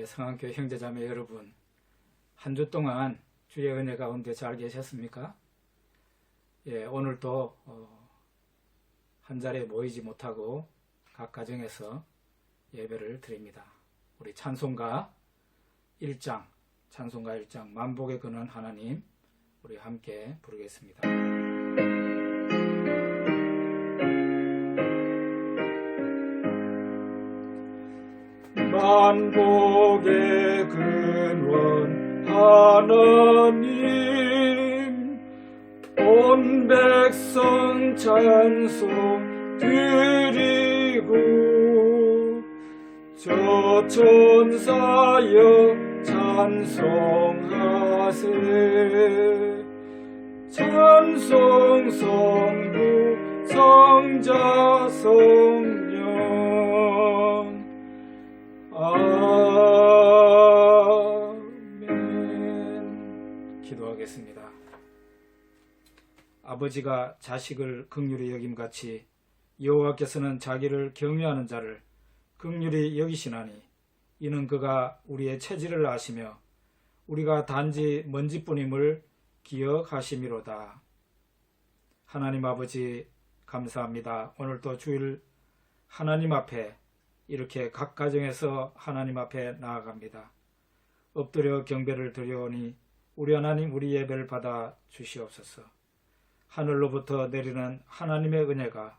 성안교회 형제자매 여러분, 한 주 동안 주의 은혜 가운데 잘 계셨습니까? 오늘도 한 자리에 모이지 못하고 각 가정에서 예배를 드립니다. 우리 찬송가 1장 만복의 근원 하나님, 우리 함께 부르겠습니다. 만복의 근원 하나님, 온 백성 찬송 드리고 저 천사여 찬송하세. 찬송 성부 성자 성령. 아멘. 기도하겠습니다. 아버지가 자식을 긍휼히 여김같이 여호와께서는 자기를 경외하는 자를 긍휼히 여기시나니, 이는 그가 우리의 체질을 아시며 우리가 단지 먼지뿐임을 기억하심이로다. 하나님 아버지, 감사합니다. 오늘도 주일 하나님 앞에 이렇게 각 가정에서 하나님 앞에 나아갑니다. 엎드려 경배를 드려오니 우리 하나님, 우리 예배를 받아 주시옵소서. 하늘로부터 내리는 하나님의 은혜가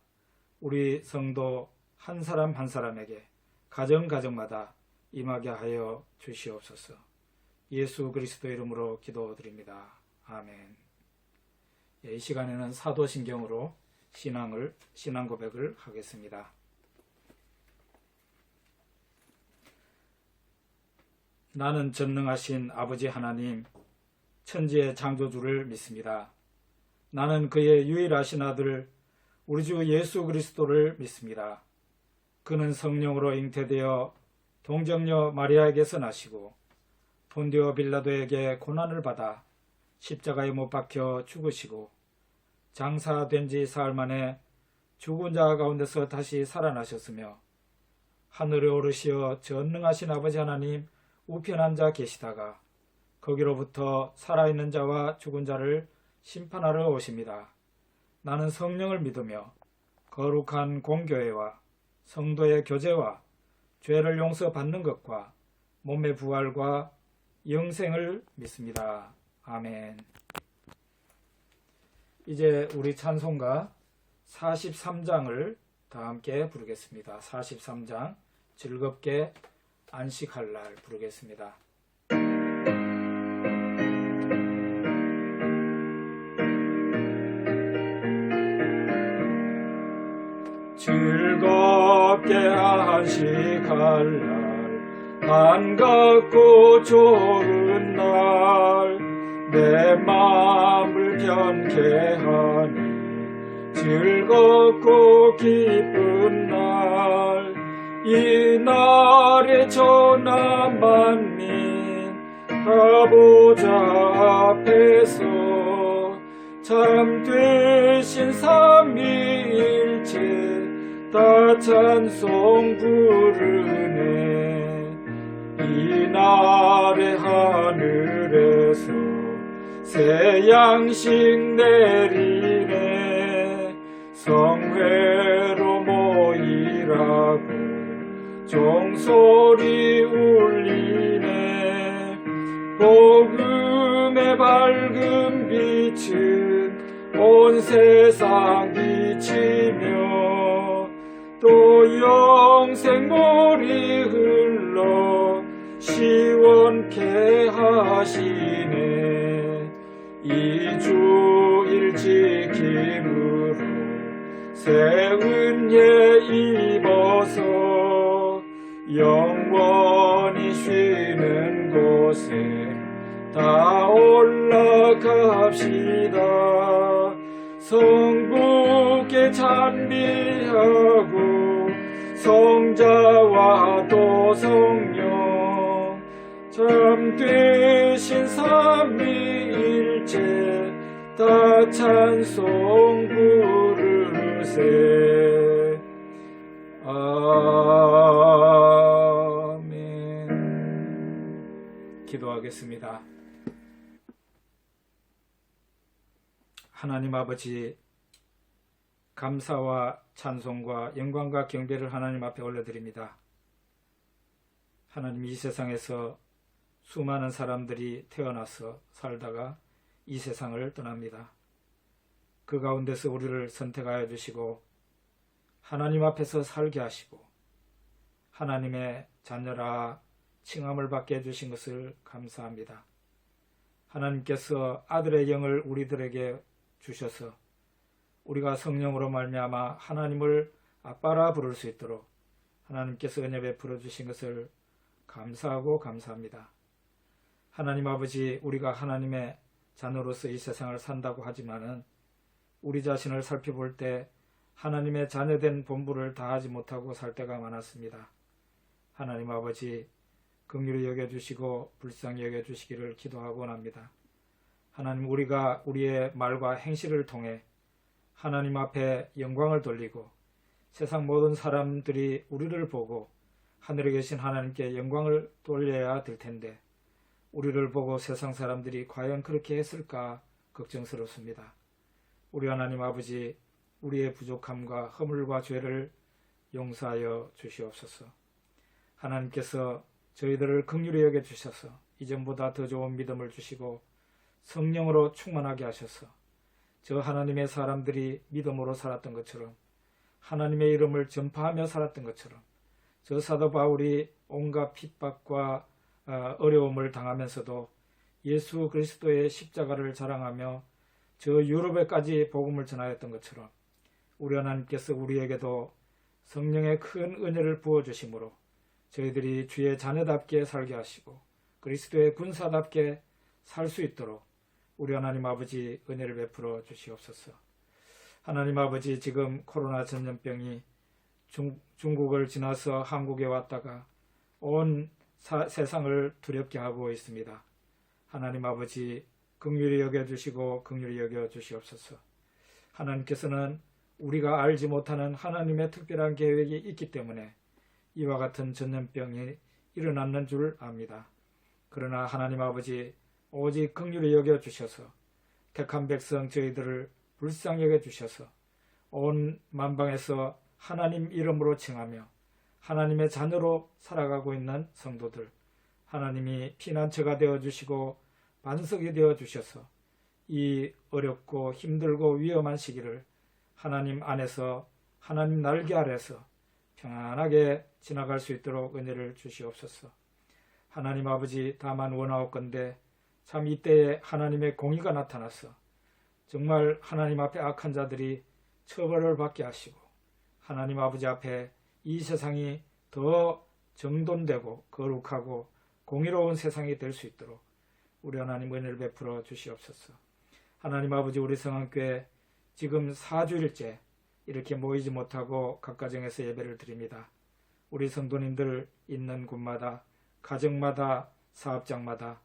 우리 성도 한 사람 한 사람에게 가정가정마다 임하게 하여 주시옵소서. 예수 그리스도 이름으로 기도드립니다. 아멘. 이 시간에는 사도신경으로 신앙 고백을 하겠습니다. 나는 전능하신 아버지 하나님, 천지의 창조주를 믿습니다. 나는 그의 유일하신 아들 우리 주 예수 그리스도를 믿습니다. 그는 성령으로 잉태되어 동정녀 마리아에게서 나시고 본디오 빌라도에게 고난을 받아 십자가에 못 박혀 죽으시고 장사된 지 사흘 만에 죽은 자 가운데서 다시 살아나셨으며 하늘에 오르시어 전능하신 아버지 하나님 우편 앉아 계시다가 거기로부터 살아있는 자와 죽은 자를 심판하러 오십니다. 나는 성령을 믿으며 거룩한 공교회와 성도의 교제와 죄를 용서받는 것과 몸의 부활과 영생을 믿습니다. 아멘. 이제 우리 찬송가 43장을 다 함께 부르겠습니다. 43장 즐겁게 안식할 날 부르겠습니다. 즐겁게 안식할 날, 반갑고 좋은 날, 내 마음을 편케 하니 즐겁고 기쁜 날, 이 날에 전한 만민 가보자 앞에서 참되신 삼위일체 다 찬송 부르네. 이 날에 하늘에서 새 양식 내리네. 성회로 모이라고 종소리 울리네. 복음의 밝은 빛은 온 세상 비치며 또 영생 물이 흘러 시원케 하시네. 이 주일 지킴으로 새 은혜 입어서 영원히 쉬는 곳에 다 올라갑시다. 성부께 찬미하고 성자와 또 성령 참되신 삼위일체 다 찬송 부르세. 아멘. 기도하겠습니다. 하나님 아버지, 감사와 찬송과 영광과 경배를 하나님 앞에 올려드립니다. 하나님, 이 세상에서 수많은 사람들이 태어나서 살다가 이 세상을 떠납니다. 그 가운데서 우리를 선택하여 주시고 하나님 앞에서 살게 하시고 하나님의 자녀라 칭함을 받게 해주신 것을 감사합니다. 하나님께서 아들의 영을 우리들에게 주셔서 우리가 성령으로 말미암아 하나님을 아빠라 부를 수 있도록 하나님께서 은혜 베풀어 주신 것을 감사하고 감사합니다. 하나님 아버지, 우리가 하나님의 자녀로서 이 세상을 산다고 하지만은 우리 자신을 살펴볼 때 하나님의 자녀된 본분을 다하지 못하고 살 때가 많았습니다. 하나님 아버지, 긍휼히 여겨주시고 불쌍히 여겨주시기를 기도하고 합니다. 하나님, 우리가 우리의 말과 행실을 통해 하나님 앞에 영광을 돌리고 세상 모든 사람들이 우리를 보고 하늘에 계신 하나님께 영광을 돌려야 될 텐데 우리를 보고 세상 사람들이 과연 그렇게 했을까 걱정스럽습니다. 우리 하나님 아버지, 우리의 부족함과 허물과 죄를 용서하여 주시옵소서. 하나님께서 저희들을 긍휼히 여겨주셔서 이전보다 더 좋은 믿음을 주시고 성령으로 충만하게 하셔서 저 하나님의 사람들이 믿음으로 살았던 것처럼 하나님의 이름을 전파하며 살았던 것처럼 저 사도 바울이 온갖 핍박과 어려움을 당하면서도 예수 그리스도의 십자가를 자랑하며 저 유럽에까지 복음을 전하였던 것처럼 우리 하나님께서 우리에게도 성령의 큰 은혜를 부어주심으로 저희들이 주의 자녀답게 살게 하시고 그리스도의 군사답게 살 수 있도록 우리 하나님 아버지 은혜를 베풀어 주시옵소서. 하나님 아버지, 지금 코로나 전염병이 중국을 지나서 한국에 왔다가 온 세상을 두렵게 하고 있습니다. 하나님 아버지, 긍휼히 여겨주시고 긍휼히 여겨주시옵소서. 하나님께서는 우리가 알지 못하는 하나님의 특별한 계획이 있기 때문에 이와 같은 전염병이 일어났는 줄 압니다. 그러나 하나님 아버지, 오직 긍휼히 여겨주셔서 택한 백성 저희들을 불쌍히 여겨주셔서 온 만방에서 하나님 이름으로 칭하며 하나님의 자녀로 살아가고 있는 성도들, 하나님이 피난처가 되어주시고 반석이 되어주셔서 이 어렵고 힘들고 위험한 시기를 하나님 안에서 하나님 날개 아래서 평안하게 지나갈 수 있도록 은혜를 주시옵소서. 하나님 아버지, 다만 원하옵건대 참 이때에 하나님의 공의가 나타나서 정말 하나님 앞에 악한 자들이 처벌을 받게 하시고 하나님 아버지 앞에 이 세상이 더 정돈되고 거룩하고 공의로운 세상이 될 수 있도록 우리 하나님 은혜를 베풀어 주시옵소서. 하나님 아버지, 우리 성안교회 지금 4주일째 이렇게 모이지 못하고 각 가정에서 예배를 드립니다. 우리 성도님들 있는 곳마다 가정마다 사업장마다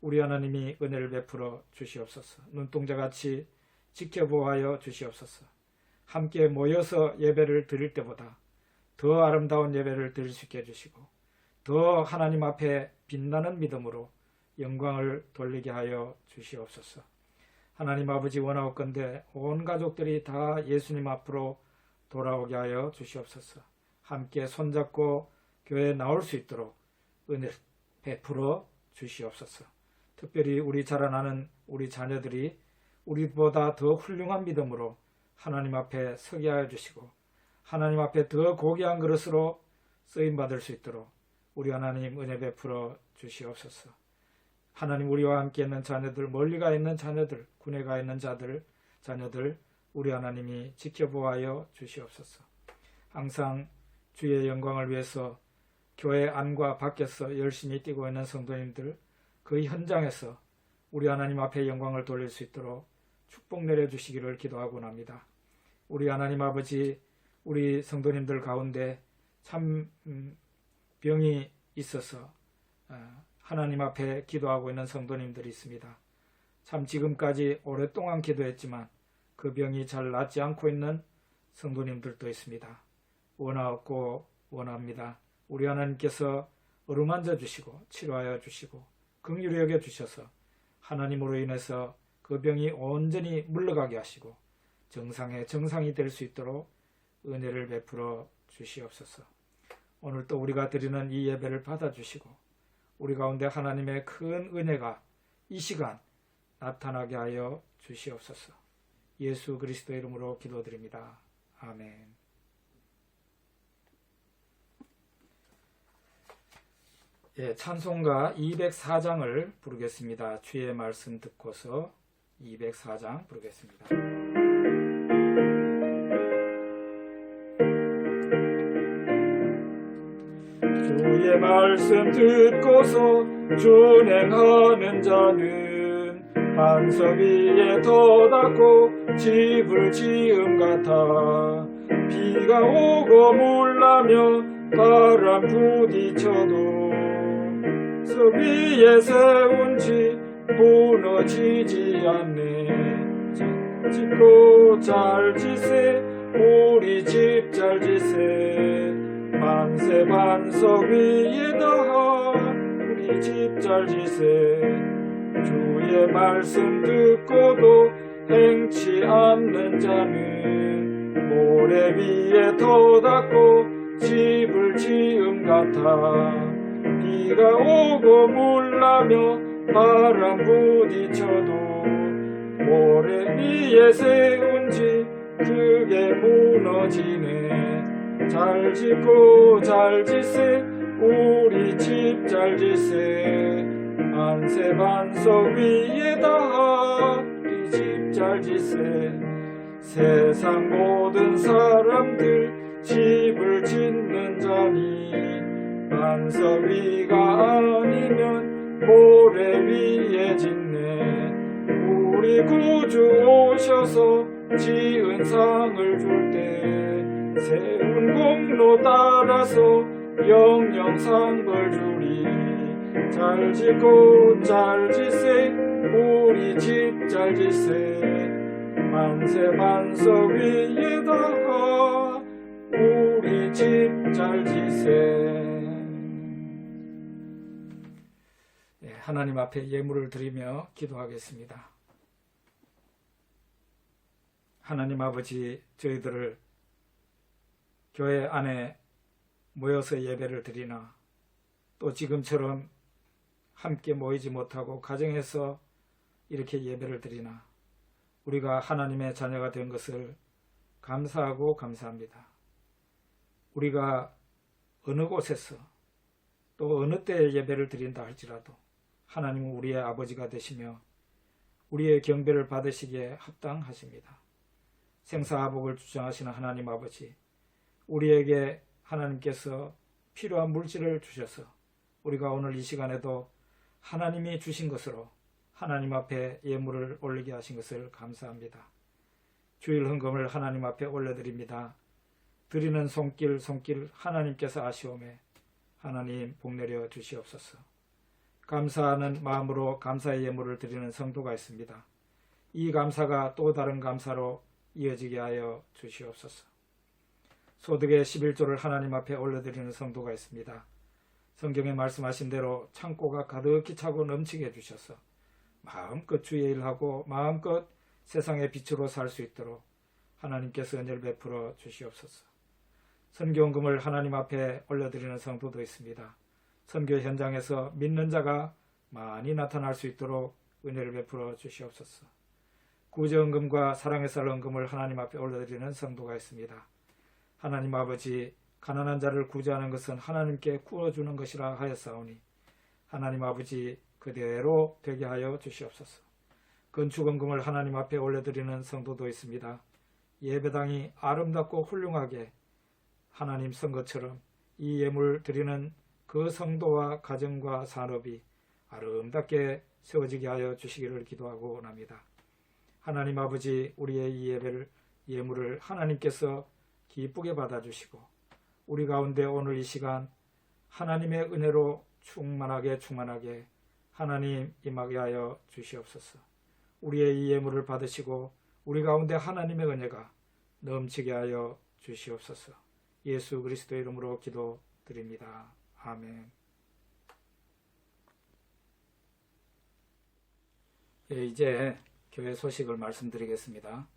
우리 하나님이 은혜를 베풀어 주시옵소서. 눈동자같이 지켜보아여 주시옵소서. 함께 모여서 예배를 드릴 때보다 더 아름다운 예배를 드릴 수 있게 해주시고 더 하나님 앞에 빛나는 믿음으로 영광을 돌리게 하여 주시옵소서. 하나님 아버지, 원하옵건대 온 가족들이 다 예수님 앞으로 돌아오게 하여 주시옵소서. 함께 손잡고 교회에 나올 수 있도록 은혜를 베풀어 주시옵소서. 특별히 우리 자라나는 우리 자녀들이 우리보다 더 훌륭한 믿음으로 하나님 앞에 서게 하여 주시고 하나님 앞에 더 고귀한 그릇으로 쓰임받을 수 있도록 우리 하나님 은혜 베풀어 주시옵소서. 하나님, 우리와 함께 있는 자녀들, 멀리 가 있는 자녀들, 군에 가 있는 자녀들 우리 하나님이 지켜보아여 주시옵소서. 항상 주의 영광을 위해서 교회 안과 밖에서 열심히 뛰고 있는 성도님들, 그 현장에서 우리 하나님 앞에 영광을 돌릴 수 있도록 축복 내려주시기를 기도하고 합니다. 우리 하나님 아버지, 우리 성도님들 가운데 참 병이 있어서 하나님 앞에 기도하고 있는 성도님들이 있습니다. 참 지금까지 오랫동안 기도했지만 그 병이 잘 낫지 않고 있는 성도님들도 있습니다. 원하옵고 원합니다. 우리 하나님께서 어루만져 주시고 치료하여 주시고 긍휼히 여겨 주셔서 하나님으로 인해서 그 병이 온전히 물러가게 하시고 정상의 정상이 될 수 있도록 은혜를 베풀어 주시옵소서. 오늘 또 우리가 드리는 이 예배를 받아주시고 우리 가운데 하나님의 큰 은혜가 이 시간 나타나게 하여 주시옵소서. 예수 그리스도 이름으로 기도드립니다. 아멘. 찬송가 204장을 부르겠습니다. 주의 말씀 듣고서 204장 부르겠습니다. 주의 말씀 듣고서 준행하는 자는 반석 위에 터닫고 집을 지음 같아 비가 오고 물나며 바람 부딪혀도 숲 위에 세운 집 무너지지 않네. 짓고 잘 지세 우리 집 잘 지세 만세 반석 위에다 우리 집 잘 지세 주의 말씀 듣고도 행치 않는 자는 모래 위에 터닫고 집을 지음 같아 비가 오고 물나며 바람 부딪혀도 모래 위에 세운 집 그게 무너지네. 잘 짓고 잘 지세 우리 집 잘 지세 만세 반석 위에다 우리 집 잘 지세 세상 모든 사람들 집을 짓는 자니 반석 위가 아니면 모래 위에 짓네. 우리 구주 오셔서 지은 상을 줄 때 세운 공로 따라서 영영 상벌 주리. 잘 짓고 잘 지세 우리 집 잘 지세 만세 반석 위에다가 우리 집 잘 지세. 하나님 앞에 예물을 드리며 기도하겠습니다. 하나님 아버지, 저희들을 교회 안에 모여서 예배를 드리나 또 지금처럼 함께 모이지 못하고 가정에서 이렇게 예배를 드리나 우리가 하나님의 자녀가 된 것을 감사하고 감사합니다. 우리가 어느 곳에서 또 어느 때에 예배를 드린다 할지라도 하나님은 우리의 아버지가 되시며 우리의 경배를 받으시기에 합당하십니다. 생사화복을 주장하시는 하나님 아버지, 우리에게 하나님께서 필요한 물질을 주셔서 우리가 오늘 이 시간에도 하나님이 주신 것으로 하나님 앞에 예물을 올리게 하신 것을 감사합니다. 주일 헌금을 하나님 앞에 올려드립니다. 드리는 손길 하나님께서 아시오매 하나님 복내려 주시옵소서. 감사하는 마음으로 감사의 예물을 드리는 성도가 있습니다. 이 감사가 또 다른 감사로 이어지게 하여 주시옵소서. 소득의 11조를 하나님 앞에 올려드리는 성도가 있습니다. 성경에 말씀하신 대로 창고가 가득히 차고 넘치게 해주셔서 마음껏 주의 일하고 마음껏 세상의 빛으로 살 수 있도록 하나님께서 은혜를 베풀어 주시옵소서. 선교헌금을 하나님 앞에 올려드리는 성도도 있습니다. 선교 현장에서 믿는 자가 많이 나타날 수 있도록 은혜를 베풀어 주시옵소서. 구제헌금과 사랑의 쌀 헌금을 하나님 앞에 올려드리는 성도가 있습니다. 하나님 아버지, 가난한 자를 구제하는 것은 하나님께 구워주는 것이라 하였사오니 하나님 아버지 그대로 되게 하여 주시옵소서. 건축헌금을 하나님 앞에 올려드리는 성도도 있습니다. 예배당이 아름답고 훌륭하게 하나님 선거처럼 이 예물 드리는 그 성도와 가정과 산업이 아름답게 세워지게 하여 주시기를 기도하고 원합니다. 하나님 아버지, 우리의 이 예물을 하나님께서 기쁘게 받아주시고 우리 가운데 오늘 이 시간 하나님의 은혜로 충만하게 하나님 임하게 하여 주시옵소서. 우리의 이 예물을 받으시고 우리 가운데 하나님의 은혜가 넘치게 하여 주시옵소서. 예수 그리스도의 이름으로 기도드립니다. 아멘. 예, 이제 교회 소식을 말씀드리겠습니다.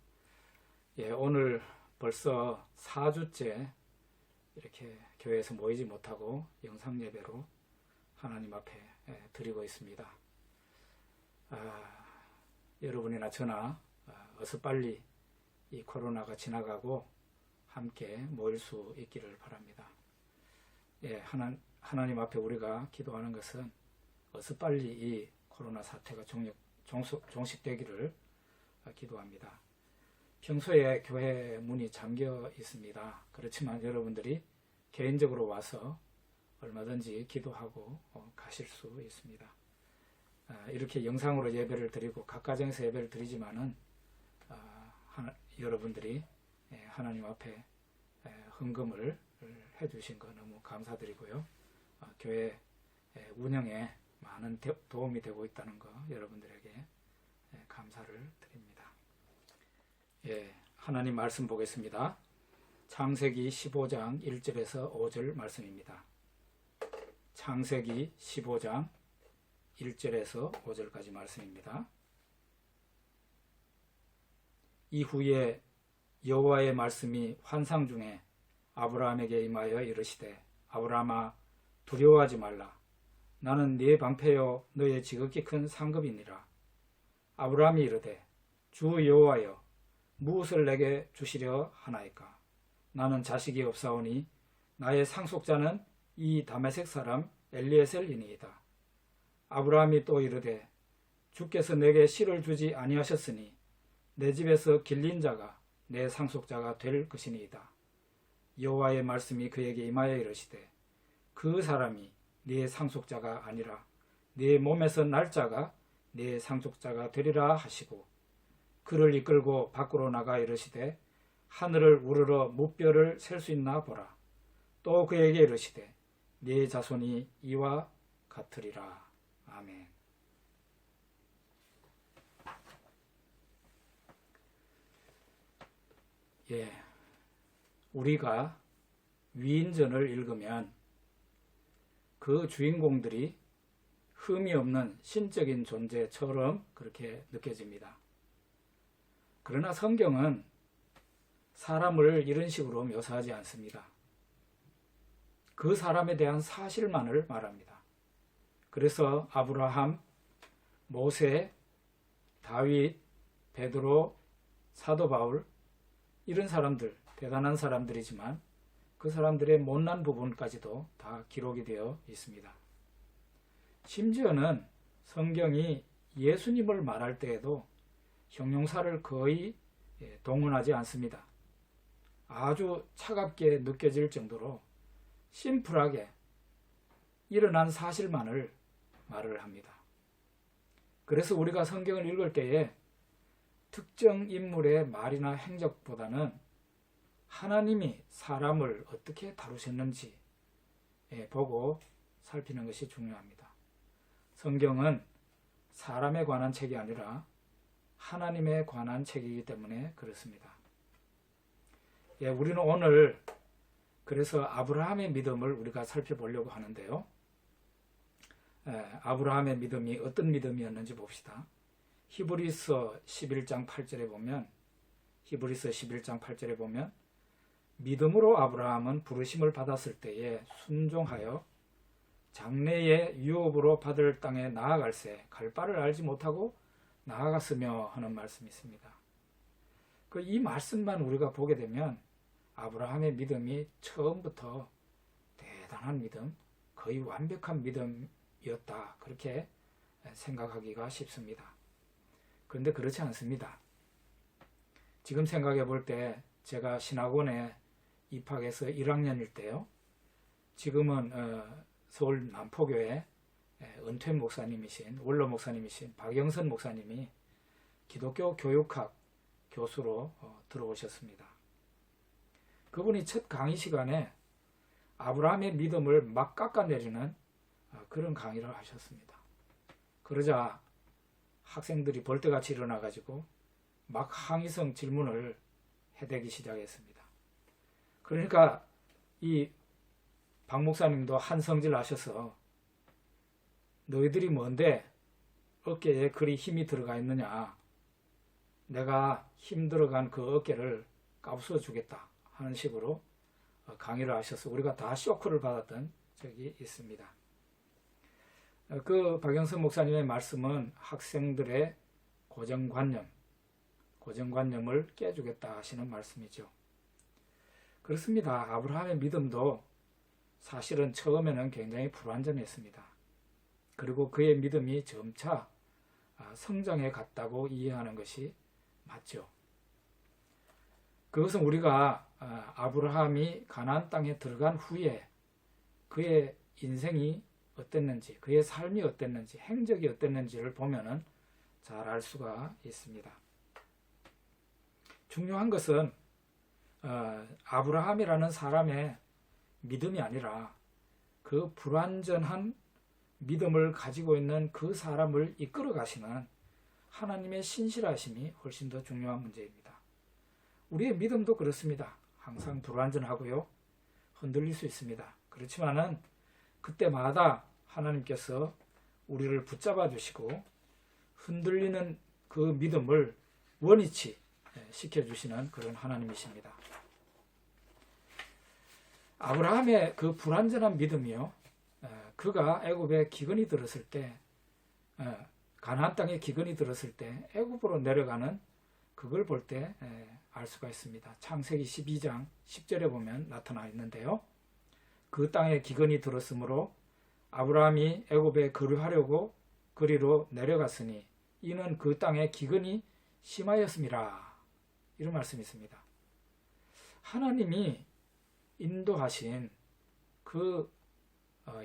예, 오늘 벌써 4주째 이렇게 교회에서 모이지 못하고 영상 예배로 하나님 앞에 드리고 있습니다. 여러분이나 저나 어서 빨리 이 코로나가 지나가고 함께 모일 수 있기를 바랍니다. 예, 하나님 앞에 우리가 기도하는 것은 어서 빨리 이 코로나 사태가 종식되기를 기도합니다. 평소에 교회 문이 잠겨 있습니다. 그렇지만 여러분들이 개인적으로 와서 얼마든지 기도하고 가실 수 있습니다. 이렇게 영상으로 예배를 드리고 각 가정에서 예배를 드리지만은 여러분들이 하나님 앞에 헌금을 해주신 거 너무 감사드리고요. 교회 운영에 많은 도움이 되고 있다는 거 여러분들에게 감사를 드립니다. 예, 하나님 말씀 보겠습니다. 창세기 15장 1절에서 5절 말씀입니다. 창세기 15장 1절에서 5절까지 말씀입니다. 이후에 여호와의 말씀이 환상 중에 아브라함에게 임하여 이르시되 아브라함아 두려워하지 말라. 나는 네 방패요 너의 지극히 큰 상급이니라. 아브라함이 이르되 주 여호와여 무엇을 내게 주시려 하나이까. 나는 자식이 없사오니 나의 상속자는 이 다메섹 사람 엘리에셀이니이다. 아브라함이 또 이르되 주께서 내게 씨를 주지 아니하셨으니 내 집에서 길린 자가 내 상속자가 될 것이니이다. 여호와의 말씀이 그에게 임하여 이르시되 그 사람이 네 상속자가 아니라 네 몸에서 날 자가 네 상속자가 되리라 하시고 그를 이끌고 밖으로 나가 이르시되 하늘을 우러러 무뼈를 셀 수 있나 보라. 또 그에게 이르시되 네 자손이 이와 같으리라. 아멘. 예, 우리가 위인전을 읽으면 그 주인공들이 흠이 없는 신적인 존재처럼 그렇게 느껴집니다. 그러나 성경은 사람을 이런 식으로 묘사하지 않습니다. 그 사람에 대한 사실만을 말합니다. 그래서 아브라함, 모세, 다윗, 베드로, 사도 바울 이런 사람들, 대단한 사람들이지만 그 사람들의 못난 부분까지도 다 기록이 되어 있습니다. 심지어는 성경이 예수님을 말할 때에도 형용사를 거의 동원하지 않습니다. 아주 차갑게 느껴질 정도로 심플하게 일어난 사실만을 말을 합니다. 그래서 우리가 성경을 읽을 때에 특정 인물의 말이나 행적보다는 하나님이 사람을 어떻게 다루셨는지 보고 살피는 것이 중요합니다. 성경은 사람에 관한 책이 아니라 하나님에 관한 책이기 때문에 그렇습니다. 예, 우리는 오늘 그래서 아브라함의 믿음을 우리가 살펴보려고 하는데요. 아브라함의 믿음이 어떤 믿음이었는지 봅시다. 히브리서 11장 8절에 보면 믿음으로 아브라함은 부르심을 받았을 때에 순종하여 장래의 유업으로 받을 땅에 나아갈새 갈 바를 알지 못하고 나아갔으며 하는 말씀이 있습니다. 이 말씀만 우리가 보게 되면 아브라함의 믿음이 처음부터 대단한 믿음, 거의 완벽한 믿음이었다 그렇게 생각하기가 쉽습니다. 그런데 그렇지 않습니다. 지금 생각해 볼 때 제가 신학원에 입학해서 1학년일 때요. 지금은 서울 남포교회 은퇴 목사님이신 원로 목사님이신 박영선 목사님이 기독교 교육학 교수로 들어오셨습니다. 그분이 첫 강의 시간에 아브라함의 믿음을 막 깎아내리는 그런 강의를 하셨습니다. 그러자 학생들이 벌떼같이 일어나가지고 막 항의성 질문을 해대기 시작했습니다. 그러니까 이 박 목사님도 한성질 하셔서 너희들이 뭔데 어깨에 그리 힘이 들어가 있느냐, 내가 힘 들어간 그 어깨를 까부숴 주겠다 하는 식으로 강의를 하셔서 우리가 다 쇼크를 받았던 적이 있습니다. 그 박영선 목사님의 말씀은 학생들의 고정관념을 깨주겠다 하시는 말씀이죠. 그렇습니다. 아브라함의 믿음도 사실은 처음에는 굉장히 불완전했습니다. 그리고 그의 믿음이 점차 성장해 갔다고 이해하는 것이 맞죠. 그것은 우리가 아브라함이 가나안 땅에 들어간 후에 그의 인생이 어땠는지, 그의 삶이 어땠는지, 행적이 어땠는지를 보면은 잘 알 수가 있습니다. 중요한 것은 아브라함이라는 사람의 믿음이 아니라 그 불완전한 믿음을 가지고 있는 그 사람을 이끌어 가시는 하나님의 신실하심이 훨씬 더 중요한 문제입니다. 우리의 믿음도 그렇습니다. 항상 불완전하고요. 흔들릴 수 있습니다. 그렇지만은 그때마다 하나님께서 우리를 붙잡아 주시고 흔들리는 그 믿음을 원위치 시켜주시는 그런 하나님이십니다. 아브라함의 그 불완전한 믿음이요, 그가 애굽에 기근이 들었을 때, 가나안 땅에 기근이 들었을 때 애굽으로 내려가는 그걸 볼 때 알 수가 있습니다. 창세기 12장 10절에 보면 나타나 있는데요. 그 땅에 기근이 들었으므로 아브라함이 애굽에 그리로 내려갔으니 이는 그 땅에 기근이 심하였음이라. 이런 말씀이 있습니다. 하나님이 인도하신 그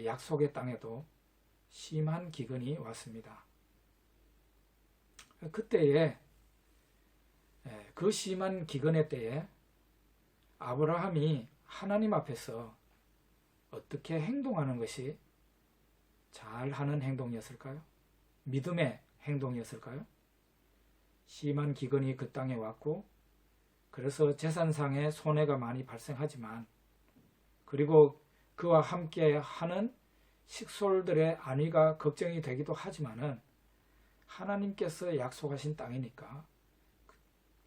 약속의 땅에도 심한 기근이 왔습니다. 그때에 그 심한 기근의 때에 아브라함이 하나님 앞에서 어떻게 행동하는 것이 잘하는 행동이었을까요? 믿음의 행동이었을까요? 심한 기근이 그 땅에 왔고, 그래서 재산상의 손해가 많이 발생하지만, 그리고 그와 함께 하는 식솔들의 안위가 걱정이 되기도 하지만은 하나님께서 약속하신 땅이니까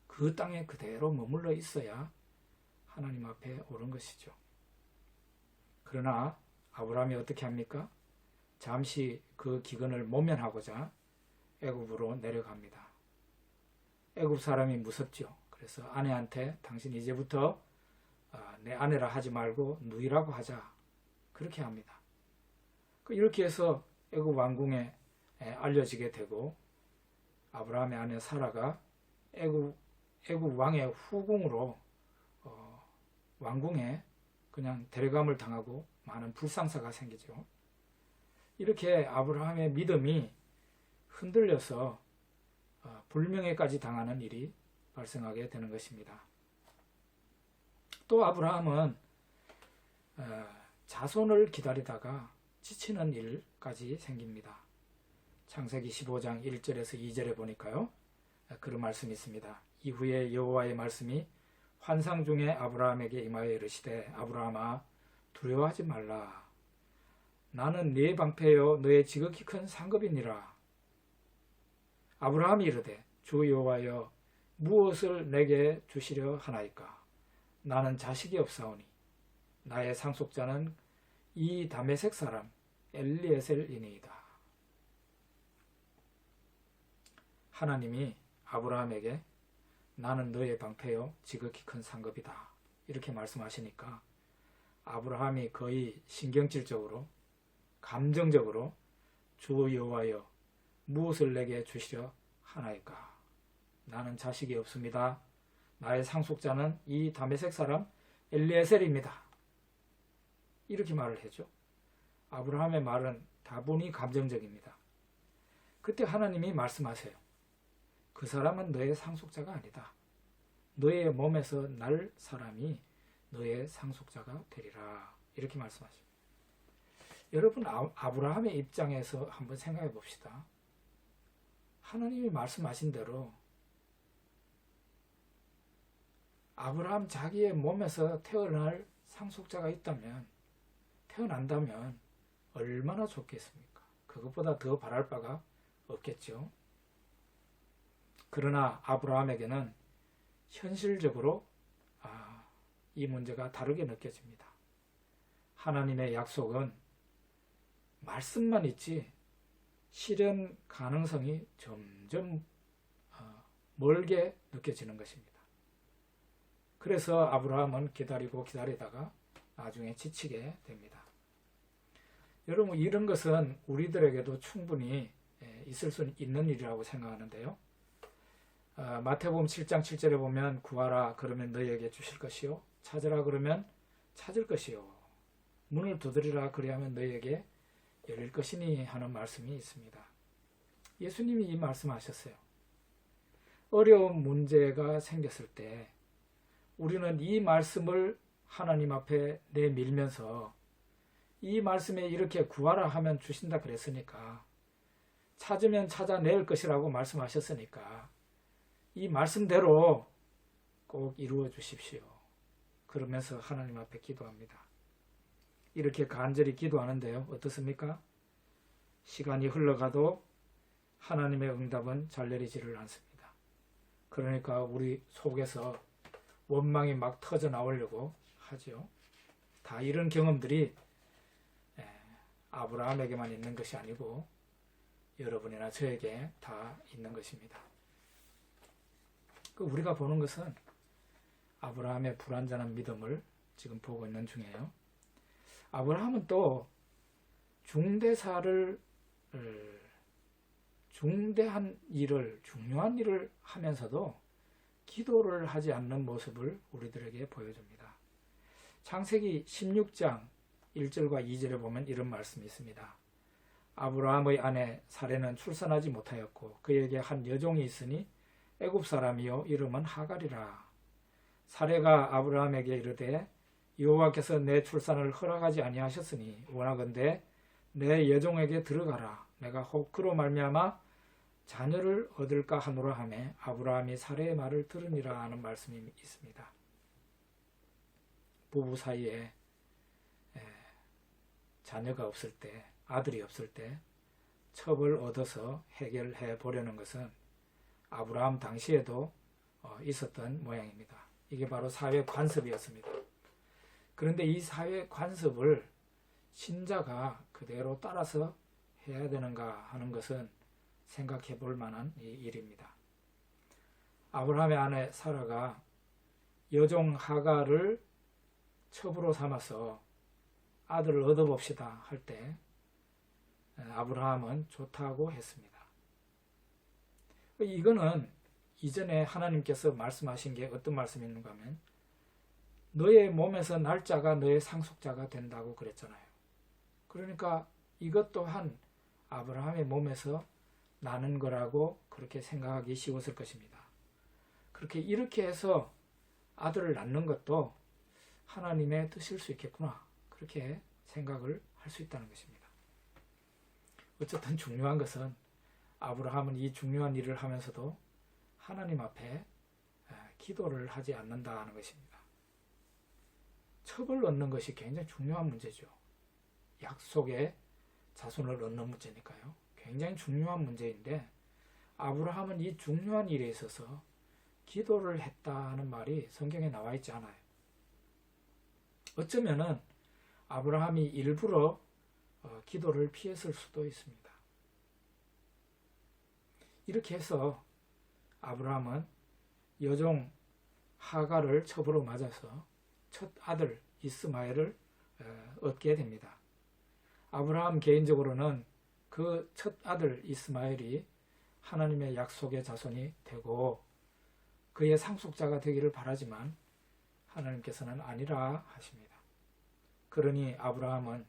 그 땅에 그대로 머물러 있어야 하나님 앞에 오른 것이죠. 그러나 아브라함이 어떻게 합니까? 잠시 그 기근을 모면하고자 애굽으로 내려갑니다. 애굽 사람이 무섭죠. 그래서 아내한테 당신 이제부터 내 아내라 하지 말고 누이라고 하자, 그렇게 합니다. 이렇게 해서 애굽 왕궁에 알려지게 되고, 아브라함의 아내 사라가 애굽 왕의 후궁으로 왕궁에 그냥 데려감을 당하고 많은 불상사가 생기죠. 이렇게 아브라함의 믿음이 흔들려서 불명예까지 당하는 일이 발생하게 되는 것입니다. 또 아브라함은 자손을 기다리다가 지치는 일까지 생깁니다. 창세기 15장 1절에서 2절에 보니까요, 그런 말씀이 있습니다. 이후에 여호와의 말씀이 환상 중에 아브라함에게 임하여 이르시되, 아브라함아 두려워하지 말라. 나는 네 방패요 너의 지극히 큰 상급이니라. 아브라함이 이르되, 주 여호와여 무엇을 내게 주시려 하나이까? 나는 자식이 없사오니 나의 상속자는 이 다메섹 사람 엘리에셀이니이다. 하나님이 아브라함에게 나는 너의 방패요 지극히 큰 상급이다, 이렇게 말씀하시니까 아브라함이 거의 신경질적으로, 감정적으로 주 여호와여 무엇을 내게 주시려 하나이까? 나는 자식이 없습니다. 나의 상속자는 이 다메섹 사람 엘리에셀입니다. 이렇게 말을 했죠. 아브라함의 말은 다분히 감정적입니다. 그때 하나님이 말씀하세요. 그 사람은 너의 상속자가 아니다. 너의 몸에서 날 사람이 너의 상속자가 되리라. 이렇게 말씀하십니다. 여러분, 아브라함의 입장에서 한번 생각해 봅시다. 하나님이 말씀하신 대로 아브라함 자기의 몸에서 태어날 상속자가 태어난다면 얼마나 좋겠습니까? 그것보다 더 바랄 바가 없겠죠. 그러나 아브라함에게는 현실적으로 이 문제가 다르게 느껴집니다. 하나님의 약속은 말씀만 있지 실현 가능성이 점점 멀게 느껴지는 것입니다. 그래서 아브라함은 기다리고 기다리다가 나중에 지치게 됩니다. 여러분, 이런 것은 우리들에게도 충분히 있을 수 있는 일이라고 생각하는데요. 마태복음 7장 7절에 보면 구하라 그러면 너희에게 주실 것이요 찾으라 그러면 찾을 것이요 문을 두드리라 그리하면 너희에게 열릴 것이니 하는 말씀이 있습니다. 예수님이 이 말씀하셨어요. 어려운 문제가 생겼을 때 우리는 이 말씀을 하나님 앞에 내밀면서 이 말씀에 이렇게 구하라 하면 주신다 그랬으니까, 찾으면 찾아낼 것이라고 말씀하셨으니까 이 말씀대로 꼭 이루어 주십시오. 그러면서 하나님 앞에 기도합니다. 이렇게 간절히 기도하는데요, 어떻습니까? 시간이 흘러가도 하나님의 응답은 잘 내리지를 않습니다. 그러니까 우리 속에서 원망이 막 터져 나오려고 하죠. 다 이런 경험들이 아브라함에게만 있는 것이 아니고 여러분이나 저에게 다 있는 것입니다. 우리가 보는 것은 아브라함의 불완전한 믿음을 지금 보고 있는 중이에요. 아브라함은 또 중대한 중요한 일을 하면서도 기도를 하지 않는 모습을 우리들에게 보여줍니다. 창세기 16장 1절과 2절에 보면 이런 말씀이 있습니다. 아브라함의 아내 사레는 출산하지 못하였고 그에게 한 여종이 있으니 애굽 사람이요 이름은 하갈이라. 사레가 아브라함에게 이르되 여호와께서 내 출산을 허락하지 아니하셨으니 원하건대 내 여종에게 들어가라. 내가 혹 그로 말미암아 자녀를 얻을까 하노라 하매 아브라함이 사레의 말을 들으니라 하는 말씀이 있습니다. 부부 사이에 자녀가 없을 때, 아들이 없을 때 첩을 얻어서 해결해 보려는 것은 아브라함 당시에도 있었던 모양입니다. 이게 바로 사회 관습이었습니다. 그런데 이 사회 관습을 신자가 그대로 따라서 해야 되는가 하는 것은 생각해 볼 만한 일입니다. 아브라함의 아내 사라가 여종 하갈을 첩으로 삼아서 아들을 얻어봅시다 할 때 아브라함은 좋다고 했습니다. 이거는 이전에 하나님께서 말씀하신 게 어떤 말씀인가 하면 너의 몸에서 날 자가 너의 상속자가 된다고 그랬잖아요. 그러니까 이것 또한 아브라함의 몸에서 나는 거라고 그렇게 생각하기 쉬웠을 것입니다. 이렇게 해서 아들을 낳는 것도 하나님의 뜻일 수 있겠구나, 그렇게 생각을 할 수 있다는 것입니다. 어쨌든 중요한 것은 아브라함은 이 중요한 일을 하면서도 하나님 앞에 기도를 하지 않는다는 것입니다. 첩을 얻는 것이 굉장히 중요한 문제죠. 약속의 자손을 얻는 문제니까요. 굉장히 중요한 문제인데 아브라함은 이 중요한 일에 있어서 기도를 했다는 말이 성경에 나와 있지 않아요. 어쩌면은 아브라함이 일부러 기도를 피했을 수도 있습니다. 이렇게 해서 아브라함은 여종 하갈을 첩으로 맞아서 첫 아들 이스마엘을 얻게 됩니다. 아브라함 개인적으로는 그 첫 아들 이스마엘이 하나님의 약속의 자손이 되고 그의 상속자가 되기를 바라지만 하나님께서는 아니라 하십니다. 그러니 아브라함은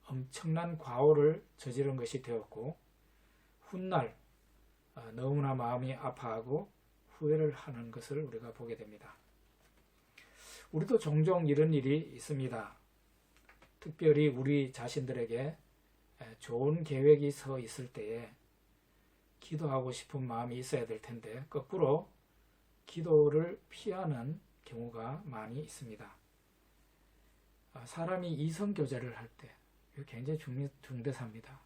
엄청난 과오를 저지른 것이 되었고 훗날 너무나 마음이 아파하고 후회를 하는 것을 우리가 보게 됩니다. 우리도 종종 이런 일이 있습니다. 특별히 우리 자신들에게 좋은 계획이 서 있을 때에 기도하고 싶은 마음이 있어야 될 텐데 거꾸로 기도를 피하는 경우가 많이 있습니다. 사람이 이성교제를 할 때 굉장히 중대사입니다.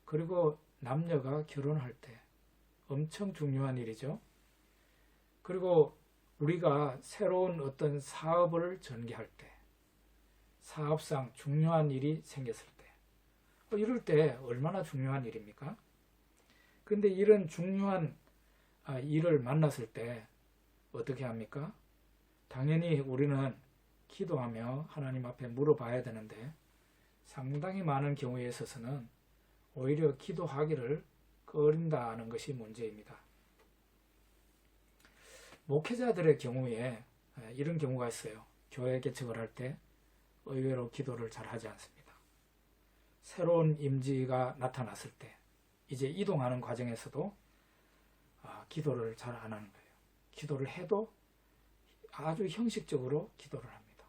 그리고 남녀가 결혼할 때 엄청 중요한 일이죠. 그리고 우리가 새로운 어떤 사업을 전개할 때, 사업상 중요한 일이 생겼을 때, 이럴 때 얼마나 중요한 일입니까? 근데 이런 중요한 일을 만났을 때 어떻게 합니까? 당연히 우리는 기도하며 하나님 앞에 물어봐야 되는데 상당히 많은 경우에 있어서는 오히려 기도하기를 꺼린다는 것이 문제입니다. 목회자들의 경우에 이런 경우가 있어요. 교회 개척을 할 때 의외로 기도를 잘 하지 않습니다. 새로운 임지가 나타났을 때 이제 이동하는 과정에서도 기도를 잘 안 하는 거예요. 기도를 해도 아주 형식적으로 기도를 합니다.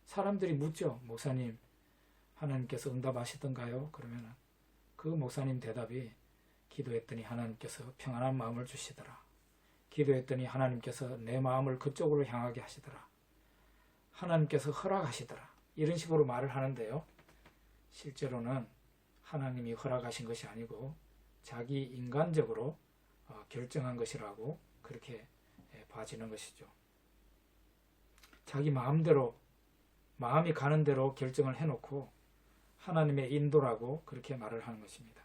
사람들이 묻죠. 목사님, 하나님께서 응답하시던가요? 그러면 그 목사님 대답이 기도했더니 하나님께서 평안한 마음을 주시더라. 기도했더니 하나님께서 내 마음을 그쪽으로 향하게 하시더라. 하나님께서 허락하시더라. 이런 식으로 말을 하는데요. 실제로는 하나님이 허락하신 것이 아니고 자기 인간적으로 결정한 것이라고 그렇게 봐지는 것이죠. 자기 마음대로, 마음이 가는 대로 결정을 해놓고 하나님의 인도라고 그렇게 말을 하는 것입니다.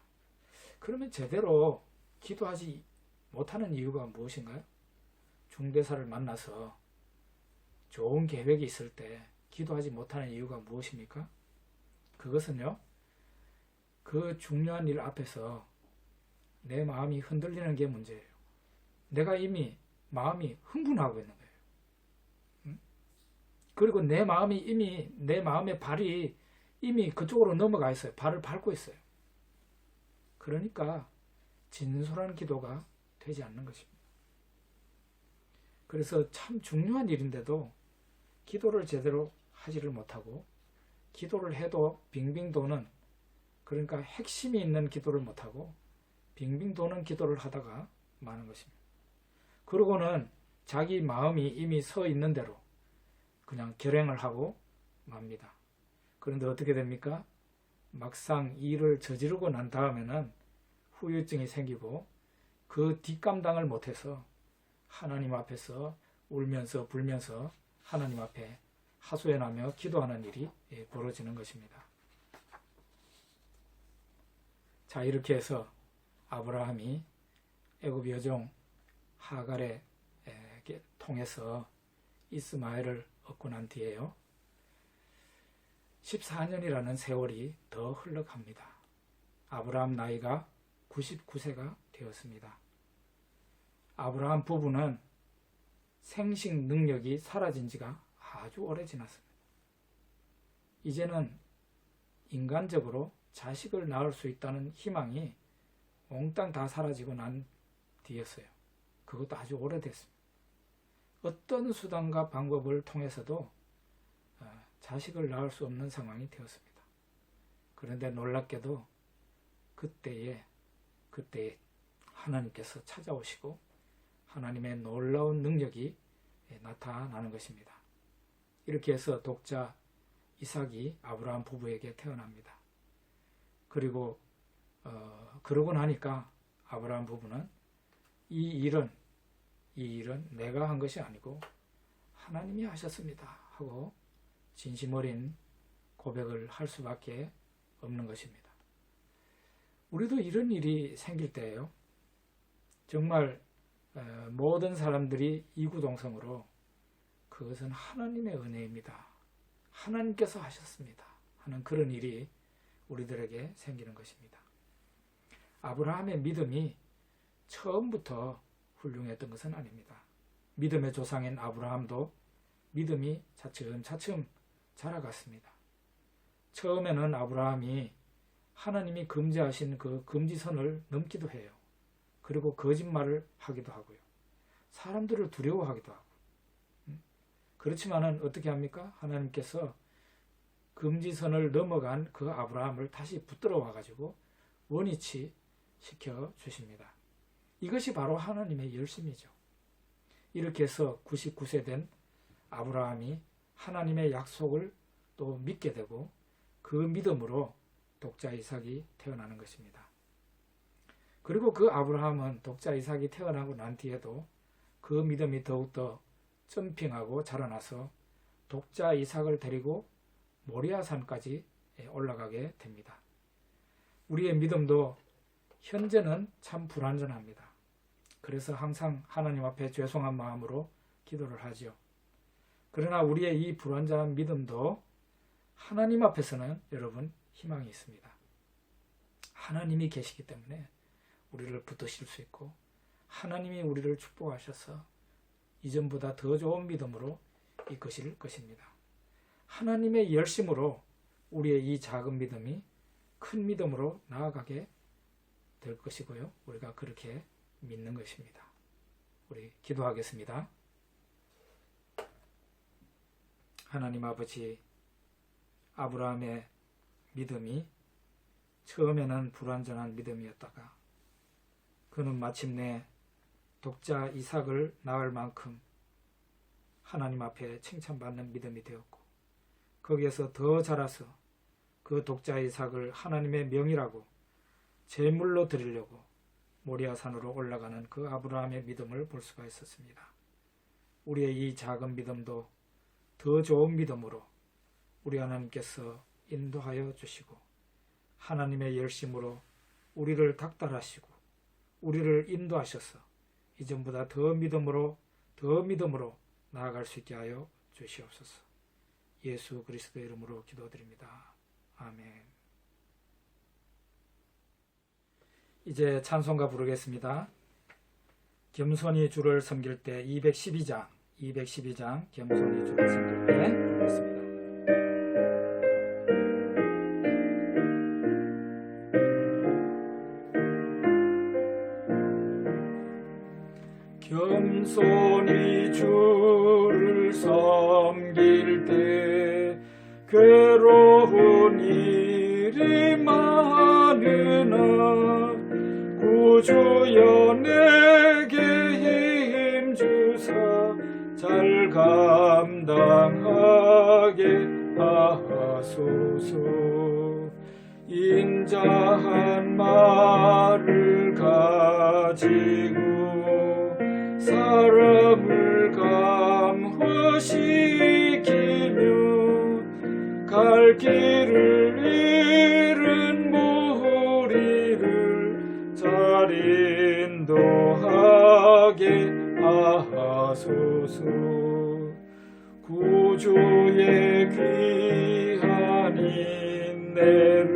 그러면 제대로 기도하지 못하는 이유가 무엇인가요? 중대사를 만나서 좋은 계획이 있을 때 기도하지 못하는 이유가 무엇입니까? 그것은요, 그 중요한 일 앞에서 내 마음이 흔들리는 게 문제예요. 내가 이미 마음이 흥분하고 있는 거예요. 그리고 내 마음의 발이 이미 그쪽으로 넘어가 있어요. 발을 밟고 있어요. 그러니까 진솔한 기도가 되지 않는 것입니다. 그래서 참 중요한 일인데도 기도를 제대로 하지를 못하고 기도를 해도 빙빙 도는, 그러니까 핵심이 있는 기도를 못하고 빙빙 도는 기도를 하다가 마는 것입니다. 그러고는 자기 마음이 이미 서 있는 대로 그냥 결행을 하고 맙니다. 그런데 어떻게 됩니까? 막상 일을 저지르고 난 다음에는 후유증이 생기고 그 뒷감당을 못해서 하나님 앞에서 울면서 불면서 하나님 앞에 하소연하며 기도하는 일이 벌어지는 것입니다. 자, 이렇게 해서 아브라함이 애굽 여종 하갈에 통해서 이스마엘을 얻고 난 뒤에요, 14년이라는 세월이 더 흘러갑니다. 아브라함 나이가 99세가 되었습니다. 아브라함 부부는 생식 능력이 사라진 지가 아주 오래 지났습니다. 이제는 인간적으로 자식을 낳을 수 있다는 희망이 몽땅 다 사라지고 난 뒤였어요. 그것도 아주 오래됐습니다. 어떤 수단과 방법을 통해서도 자식을 낳을 수 없는 상황이 되었습니다. 그런데 놀랍게도 그때에 하나님께서 찾아오시고 하나님의 놀라운 능력이 나타나는 것입니다. 이렇게 해서 독자 이삭이 아브라함 부부에게 태어납니다. 그리고 그러고 나니까 아브라함 부부는 이 일은 내가 한 것이 아니고 하나님이 하셨습니다 하고 진심 어린 고백을 할 수밖에 없는 것입니다. 우리도 이런 일이 생길 때예요, 정말 모든 사람들이 이구동성으로 그것은 하나님의 은혜입니다, 하나님께서 하셨습니다 하는 그런 일이 우리들에게 생기는 것입니다. 아브라함의 믿음이 처음부터 훌륭했던 것은 아닙니다. 믿음의 조상인 아브라함도 믿음이 차츰차츰 자라갔습니다. 처음에는 아브라함이 하나님이 금지하신 그 금지선을 넘기도 해요. 그리고 거짓말을 하기도 하고요. 사람들을 두려워하기도 하고. 그렇지만은 어떻게 합니까? 하나님께서 금지선을 넘어간 그 아브라함을 다시 붙들어 와가지고 원위치 시켜 주십니다. 이것이 바로 하나님의 열심이죠. 이렇게 해서 99세 된 아브라함이 하나님의 약속을 또 믿게 되고 그 믿음으로 독자 이삭이 태어나는 것입니다. 그리고 그 아브라함은 독자 이삭이 태어나고 난 뒤에도 그 믿음이 더욱더 점핑하고 자라나서 독자 이삭을 데리고 모리아산까지 올라가게 됩니다. 우리의 믿음도 현재는 참 불완전합니다. 그래서 항상 하나님 앞에 죄송한 마음으로 기도를 하지요. 그러나 우리의 이 불완전한 믿음도 하나님 앞에서는 여러분 희망이 있습니다. 하나님이 계시기 때문에 우리를 붙드실 수 있고 하나님이 우리를 축복하셔서 이전보다 더 좋은 믿음으로 이끄실 것입니다. 하나님의 열심으로 우리의 이 작은 믿음이 큰 믿음으로 나아가게 될 것이고요. 우리가 그렇게 믿는 것입니다. 우리 기도하겠습니다. 하나님 아버지, 아브라함의 믿음이 처음에는 불완전한 믿음이었다가 그는 마침내 독자 이삭을 낳을 만큼 하나님 앞에 칭찬받는 믿음이 되었고 거기에서 더 자라서 그 독자 이삭을 하나님의 명이라고 제물로 드리려고 모리아산으로 올라가는 그 아브라함의 믿음을 볼 수가 있었습니다. 우리의 이 작은 믿음도 더 좋은 믿음으로 우리 하나님께서 인도하여 주시고 하나님의 열심으로 우리를 닥달하시고 우리를 인도하셔서 이전보다 더 믿음으로 나아갈 수 있게 하여 주시옵소서. 예수 그리스도의 이름으로 기도드립니다. 아멘. 이제 찬송가 부르겠습니다. 겸손히 주를 섬길 때 212장 겸손히 주를 섬길 때 부르겠습니다. 겸손히 주를 섬길 때 괴로운 일이 많으나 구주여 내게 힘주사 잘 감당하게 하소서. 인자한 말을 가지고 사람을 감화시키며 갈 길을 잃은 무리를 잘 인도하게 하소서. 구주의 귀한 인내를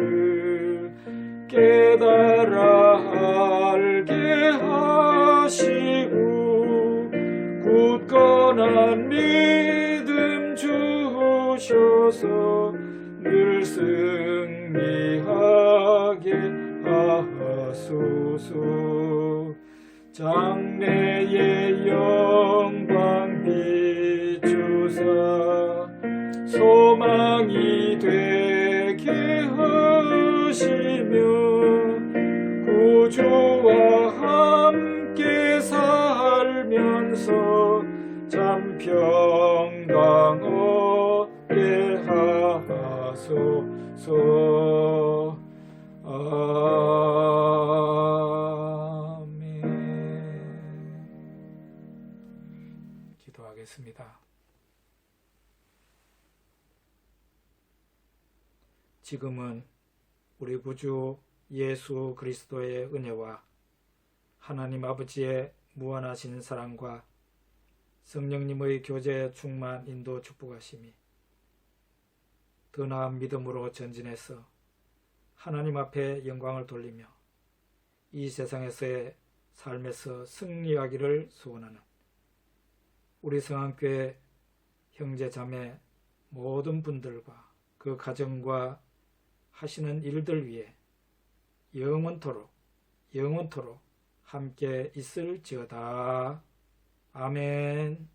깨달아 알게 하시고 굳건한 믿음 주셔서 늘 승리하게 하소서. 장래의 영광 비추사 소망이 되게 하시며 구주와 함께 살면서 참 평강 얻게 하소서. 아멘. 기도하겠습니다. 지금은 우리 구주 예수 그리스도의 은혜와 하나님 아버지의 무한하신 사랑과 성령님의 교제 충만 인도 축복하심이 더 나은 믿음으로 전진해서 하나님 앞에 영광을 돌리며 이 세상에서의 삶에서 승리하기를 소원하는 우리 성안교회 형제 자매 모든 분들과 그 가정과 하시는 일들 위해 영원토록 함께 있을지어다. 아멘.